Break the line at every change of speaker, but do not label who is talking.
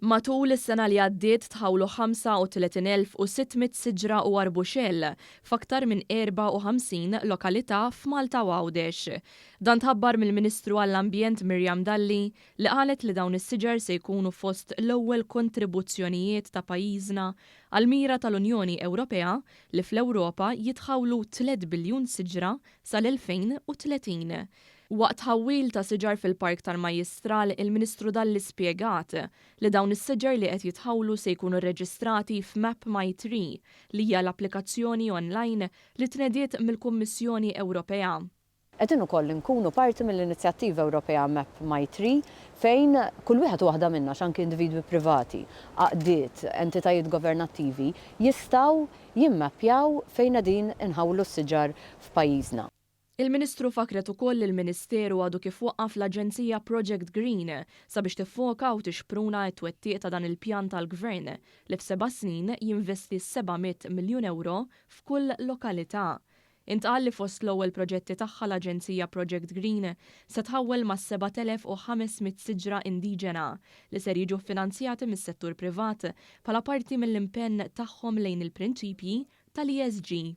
Matul is-sena li għaddiet tħawlu 35,600 siġra u arbuxell f'aktar minn 54 lokalità f'Malta u Għawdex. Dan tħabbar mill-Ministru għall-Ambjent Mirjam Dalli li qalet li dawn is-siġar se jkunu fost l-ewwel kontribuzzjonijiet ta' pajjiżna għall-mira tal-Unjoni Ewropea li fl-Ewropa jitħawlu 3 biljun siġra sal-2030. Waqt ħawwil ta' siġar fil-Park tal-Majjistral, il-Ministru Dalli spjegat li dawn is-siġar li qed jitħawlu se jkunu rreġistrati f'Map My Tree li hija l-applikazzjoni online li tnediet mill-Kummissjoni Ewropea.
Qegħdin ukoll nkunu parti mill-Inizjattiva Ewropea Map My Tree fejn kull wieħed waħda minnha x'anke individwi privati, għaqdiet, entitajiet governattivi jistgħu jimmappjaw fejn qegħdin inħawlu s-siġar f'pajjiżna.
Il-Ministru fakret ukoll il-Ministeru għadu kif waqqaf l-Aġenzija Project Green sabiex tiffoka u tixpruna t-twettiq ta' dan il-pjan tal-Gvern li f'7 snin jinvesti 700 miljun euro f'kull lokalità. Intqal li fost l-ewwel proġetti tagħha l-Aġenzija Project Green se tħawwel ma' 7,500 siġra indiġena li ser jiġu finanzjati mis-settur privat bħala parti mill-impenn tagħhom lejn il-prinċipji tal-ESG.